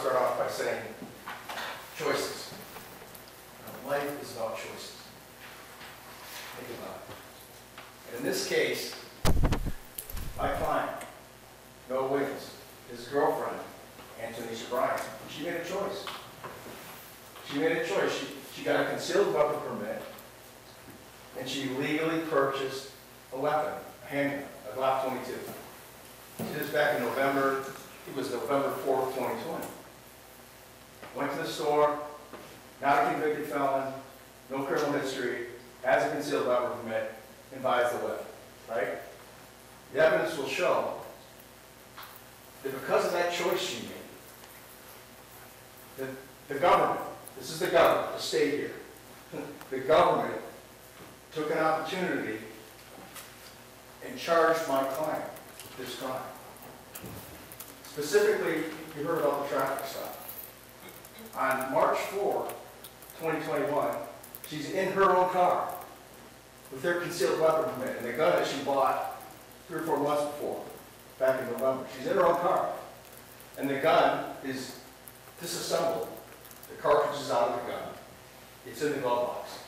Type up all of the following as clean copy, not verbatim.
start off by saying choices. Life is about choices. Think about it. And in this case, my client, Noah Williams, his girlfriend, Antonisha Bryant, she made a choice. She made a choice. She got a concealed weapon permit, and she legally purchased a weapon, a handgun, a Glock 22. She did this back in November. It was November 4th, 2020. Went to the store, not a convicted felon, no criminal history, has a concealed weapon permit, and buys the weapon, right? The evidence will show that because of that choice she made, the government, this is the government, the state here, the government took an opportunity and charged my client with this crime. Specifically, you heard about the traffic stop. On March 4, 2021, she's in her own car with her concealed weapon permit and the gun that she bought 3 or 4 months before, back in November. She's in her own car. And the gun is disassembled. The cartridge is out of the gun. It's in the glove box.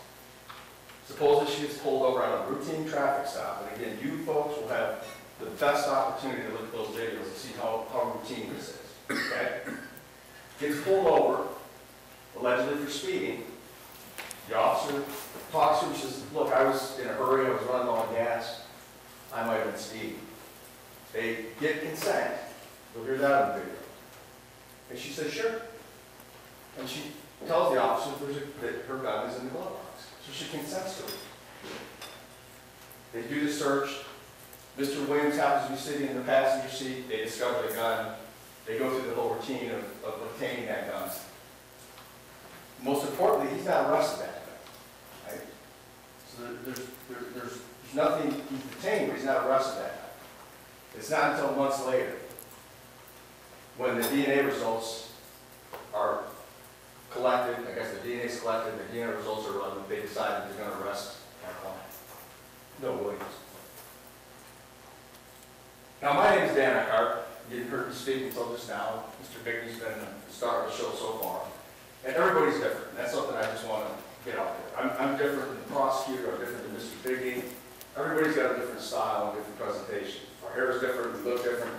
Suppose that she gets pulled over on a routine traffic stop, and again, you folks will have the best opportunity to look at those videos and see how routine this is, okay? Gets pulled over, allegedly for speeding. The officer talks to her and says, look, I was in a hurry, I was running low on gas, I might have been speeding. They get consent. You'll hear that in the video. And she says, sure. And she tells the officer that her gun is in the glove box. So she consents to it. They do the search. Mr. Williams happens to be sitting in the passenger seat. They discover the gun. They go through the whole routine of obtaining that gun. Most importantly, he's not arrested that night. Right? So there's nothing, he's detained, but he's not arrested that night. It's not until months later when the DNA results are collected, I guess the DNA is collected, the DNA results are run, they decide that they're going to arrest our client, Noah Williams. Now, my name is Dan Eckhart. You didn't hear me speak until just now. Mr. Bigney's been the star of the show so far. And everybody's different. And that's something I just want to get out there. I'm different than the prosecutor. I'm different than Mr. Bigney. Everybody's got a different style and different presentation. Our hair is different. We look different.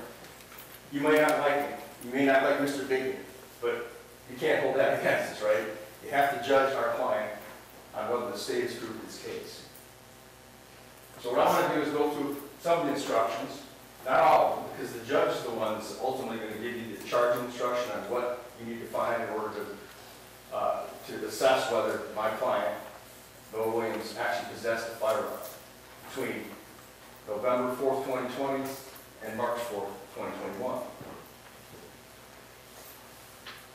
You may not like me. You may not like Mr. Bigney. But you can't hold that against us, right? You have to judge our client on whether the state has proved its case. So what I'm going to do is go through some of the instructions. Not all of them, because the judge is the one that's ultimately going to give you the charging instruction on what you need to find in order to assess whether my client, Noah Williams, actually possessed a firearm between November 4th, 2020 and March 4th, 2021.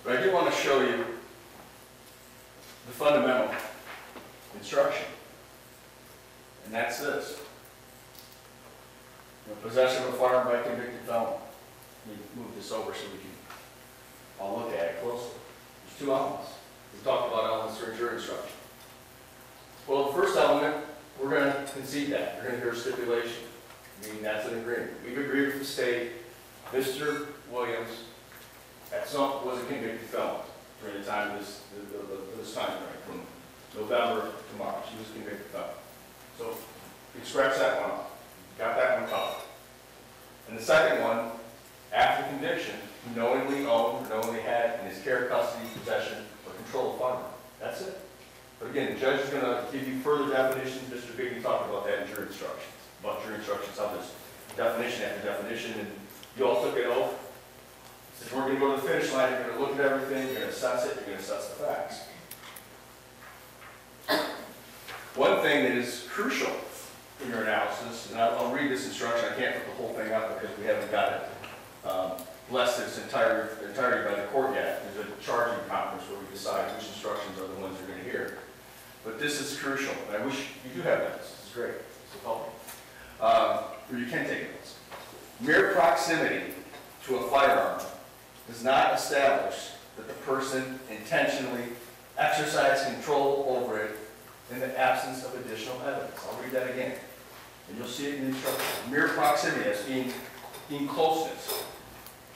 But I do want to show you the fundamental instruction, and that's this. Possession of a firearm by a convicted felon. Let me move this over so we can all look at it closely. There's 2 elements. We talked about elements during jury instruction. Well, the first element, we're going to concede that. You're going to hear a stipulation. Meaning that's an agreement. We've agreed with the state. Mr. Williams was a convicted felon during the time of this time frame, from November to March. He was a convicted felon. So we scratch that one off. Got that one covered. And the second one, after conviction, he knowingly owned or knowingly had in his care, custody, possession, or control of firearm. That's it. But again, the judge is going to give you further definitions. Mr. Bigney talked about that in jury instructions. About jury instructions, how there's definition after definition, and you all took it oath. Since we're going to go to the finish line, you're going to look at everything, you're going to assess it, you're going to assess the facts. One thing that is crucial in your analysis, and I'll read this instruction. I can't put the whole thing up because we haven't got it blessed in its entirety by the court yet. There's a charging conference where we decide which instructions are the ones you're going to hear. But this is crucial, and I wish you do have this. This is great. This will help you. Or you can take notes. Mere proximity to a firearm does not establish that the person intentionally exercised control over it in the absence of additional evidence. I'll read that again. And you'll see it in the instruction. Mere proximity as being closeness.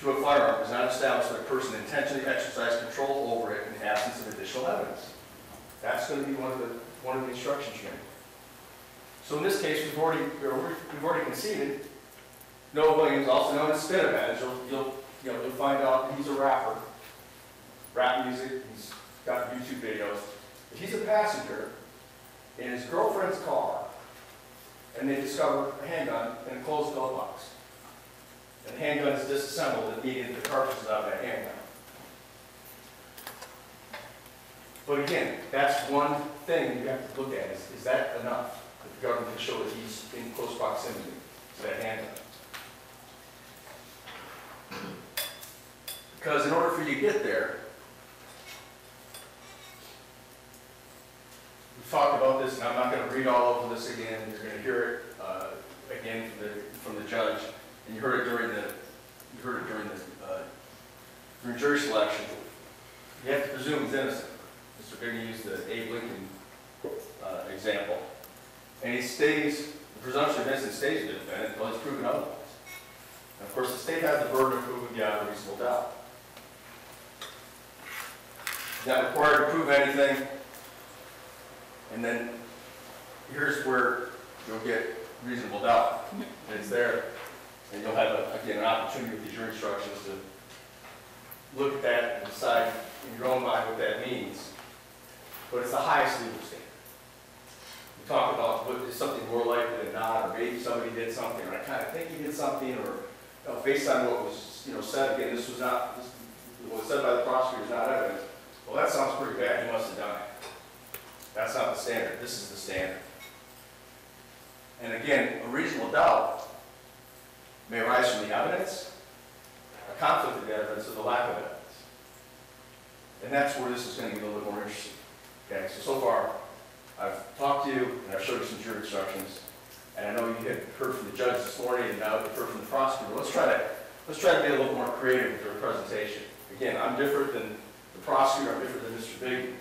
to a firearm does not establish that a person intentionally exercised control over it in the absence of additional evidence. That's going to be one of the instructions you're going to get. So in this case, we've already conceded Noah Williams, also known as Spinabenz. You'll find out that he's a rapper, rap music. He's got YouTube videos. But he's a passenger in his girlfriend's car, and they discover a handgun in a closed glove box. And the handgun is disassembled and needed the cartridges out of that handgun. But again, that's one thing you have to look at. Is that enough that the government can show that he's in close proximity to that handgun? Because in order for you to get there, we've talked about this, and I'm not going to read all over this again. You're going to hear it again from the judge, and you heard it during during jury selection. You have to presume he's innocent. Mr. Bigney used the Abe Lincoln example, and he stays. The presumption of innocence stays with the defendant until he's proven otherwise. And of course, the state has the burden of proving beyond a reasonable doubt. He's not required to prove anything. And then here's where you'll get reasonable doubt. And it's there. And you'll have, again, an opportunity with the jury instructions to look at that and decide in your own mind what that means. But it's the highest legal standard. We talk about what is something more likely than not, or maybe somebody did something, or I kind of think he did something, or based on what was said, again, what was said by the prosecutor is not evidence. Well, that sounds pretty bad. He must have done it. That's not the standard. This is the standard. And again, a reasonable doubt may arise from the evidence, a conflict of evidence, or the lack of evidence. And that's where this is going to get a little bit more interesting. Okay, so far, I've talked to you, and I've showed you some jury instructions, and I know you had heard from the judge this morning, and now you've heard from the prosecutor. Let's try to be a little more creative with your presentation. Again, I'm different than the prosecutor. I'm different than Mr. Big.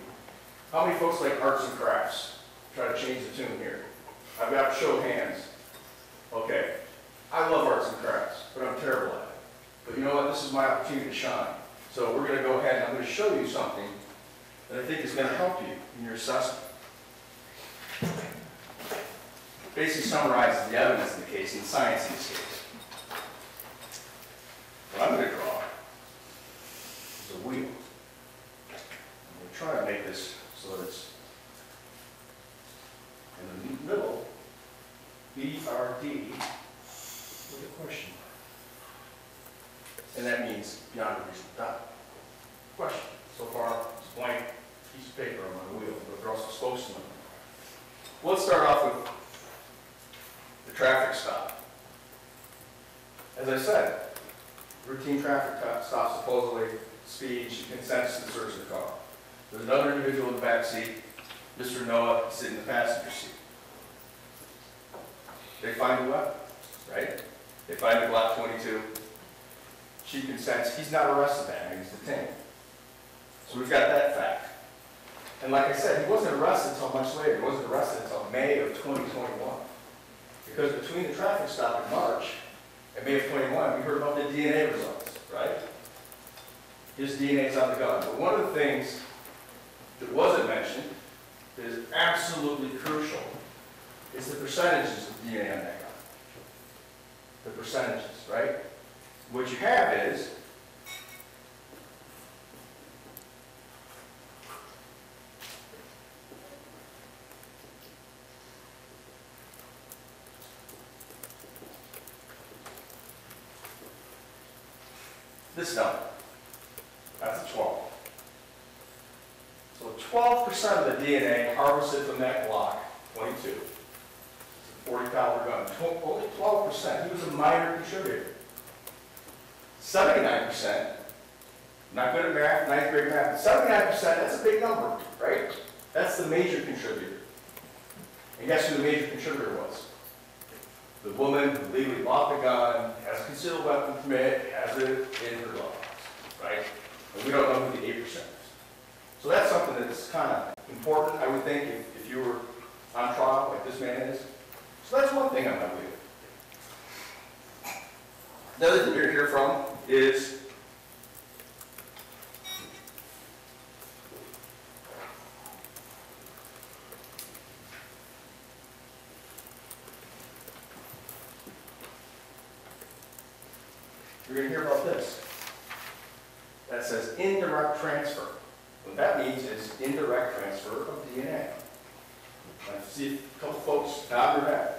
How many folks like arts and crafts? Try to change the tune here. I've got to show hands. Okay, I love arts and crafts, but I'm terrible at it. But you know what? This is my opportunity to shine. So we're going to go ahead and I'm going to show you something that I think is going to help you in your assessment. Basically summarizes the evidence in the case and science in this case. What I'm going to draw is a wheel. I'm going to try to make this so that it's in the middle, BRD, with a question mark. And that means beyond a reasonable doubt. Question. So far, it's a blank piece of paper on my wheel, but they're also supposed to know. Well, let's start off with the traffic stop. As I said, routine traffic stop, supposedly speed, she consents to the search of the car. There's another individual in the back seat, Mr. Noah, sitting in the passenger seat. They find a weapon, right? They find a Glock 22. She consents. He's not arrested that night. He's detained. So we've got that fact. And like I said, he wasn't arrested until much later. He wasn't arrested until May of 2021. Because between the traffic stop in March and May of 21, we heard about the DNA results, right? His DNA is on the gun. But one of the things that wasn't mentioned that is absolutely crucial is the percentages of DNA on that gun. The percentages, right? What you have is this number. That's a 12. So 12% of the DNA harvested from that Glock 22. It's a 40 caliber gun. Only 12%. He was a minor contributor. 79%, not good at math, 9th grade math, 79%, that's a big number, right? That's the major contributor. And guess who the major contributor was? The woman who legally bought the gun, has a concealed weapon permit, has it in her glove box, right? And we don't know who the 8% is. So that's something that's kind of important, I would think, if you were on trial like this man is. So that's one thing on my wheel. The other thing you're going to hear from is you're going to hear about this. That says indirect transfer. What that means is indirect transfer of DNA. I see a couple folks nod their head.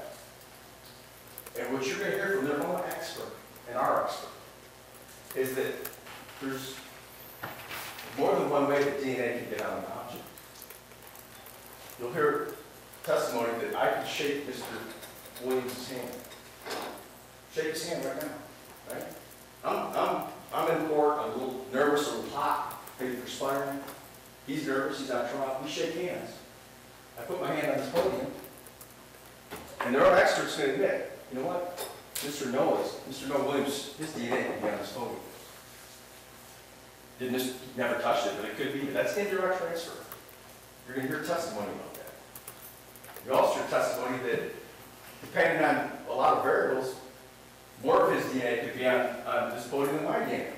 And what you're going to hear from their own expert and our expert is that there's more than one way that DNA can get on an object. You'll hear testimony that I could shake Mr. Williams' hand. Shake his hand right now, right? I'm in court, I'm a little nervous, a little hot, maybe perspiring. He's nervous, he's on trial. We shake hands. I put my hand on this podium, and their own experts can admit, you know what? Mr. Noah Williams, his DNA can be on this podium. Never touched it, but it could be. That's indirect transfer. You're going to hear testimony about that. You also hear testimony that, depending on a lot of variables, more of his DNA could be on this podium than my DNA.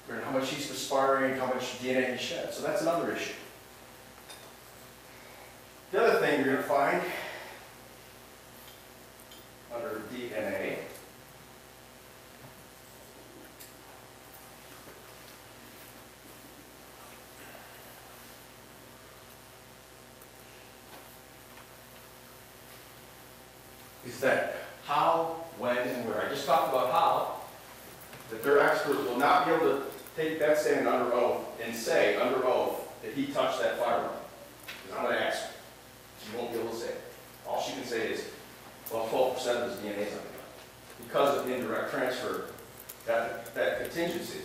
For how much he's perspiring, how much DNA he shed. So that's another issue. The other thing you're going to find under DNA is that how, when, and where. I just talked about how, that their expert will not be able to take that statement under oath and say under oath that he touched that firearm. Because I'm going to ask her. She won't be able to say it. All she can say is, well, 12% of his DNA is on the gun. Because of indirect transfer, that contingency.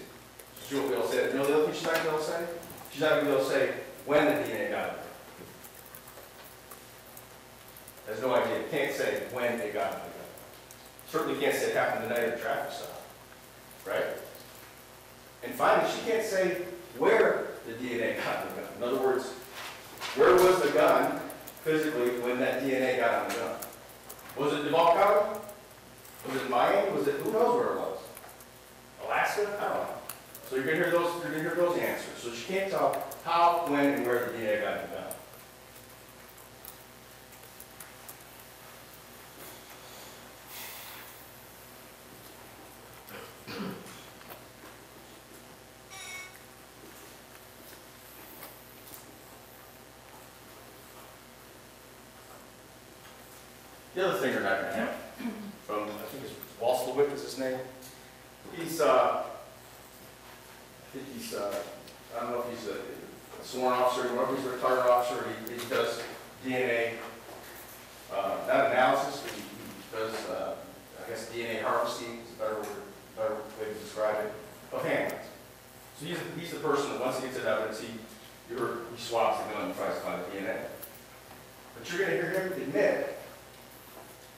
She won't be able to say it. You know the other thing she's not going to be able to say? She's not going to be able to say when the DNA got in there. Has no idea. Can't say when it got in the gun. Certainly can't say it happened the night of the traffic stop. Right? And finally, she can't say where the DNA got in the gun. In other words, where was the gun physically when that DNA got on the gun? Was it Duval County? Was it Miami? Was it, who knows where it was? Alaska? I don't know. So you're going to hear those answers. So she can't tell how, when, and where the DNA got in the gun. The other thing you're not going to have from, I think it's Walslewick is his name. I don't know if he's a sworn officer or if he's a retired officer. He does DNA, not analysis, but he does, I guess, DNA harvesting is a better way to describe it, of handguns. So he's the person that once he gets it evidence, he swabs the gun and tries to find the DNA. But you're going to hear him admit,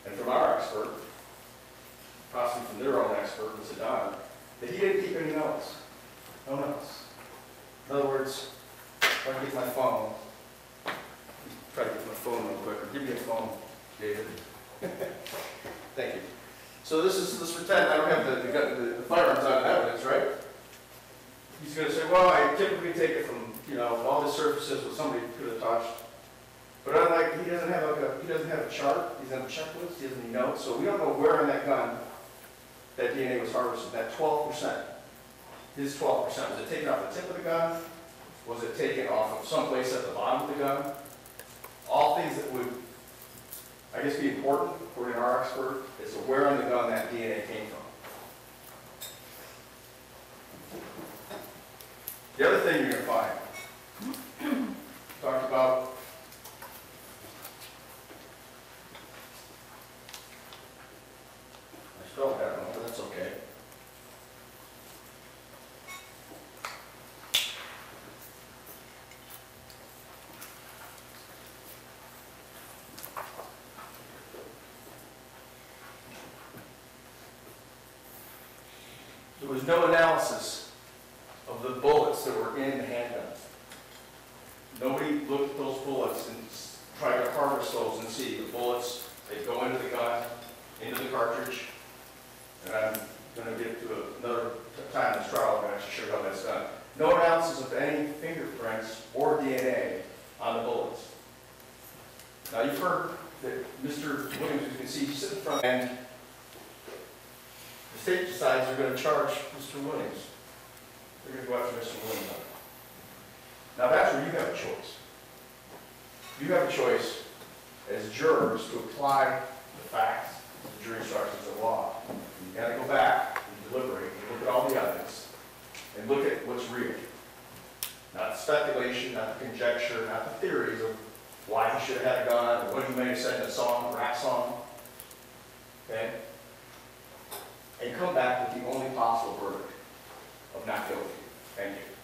and from our expert, possibly from their own expert, Mr. Don, that he didn't keep any notes. No notes. In other words, if I can get my phone, try to get my phone real quick, or give me a phone, David. Thank you. So let's pretend I don't have the firearms on evidence, right? He's going to say, well, I typically take it from, all the surfaces that somebody could have touched. But unlike, he doesn't have a chart, he doesn't have a checklist, he doesn't have any notes, so we don't know where in that gun that DNA was harvested, that 12%. His 12%, was it taken off the tip of the gun? Was it taken off of someplace at the bottom of the gun? All things that would, I guess, be important, according to our expert, is to where on the gun that DNA came from. The other thing you're going to find, talked about spelled that wrong, but that's okay. There was no analysis of the bullets that were in the handgun. Nobody looked at those bullets and tried to harvest those and see the bullets, they go into the gun, into the cartridge. And I'm going to get to another time in this trial to actually show you how that's done. No analysis of any fingerprints or DNA on the bullets. Now you've heard that Mr. Williams, as you can see, he's sitting in front, and state decides they're going to charge Mr. Williams. They're going to go after Mr. Williams. Now that's where you have a choice. You have a choice as jurors to apply the facts, the jury instructions of law. You got to go back and deliberate and look at all the evidence and look at what's real. Not the speculation, not the conjecture, not the theories of why he should have had a gun or what he may have said in a song, a rap song. Okay? And come back with the only possible verdict of not guilty. Thank you.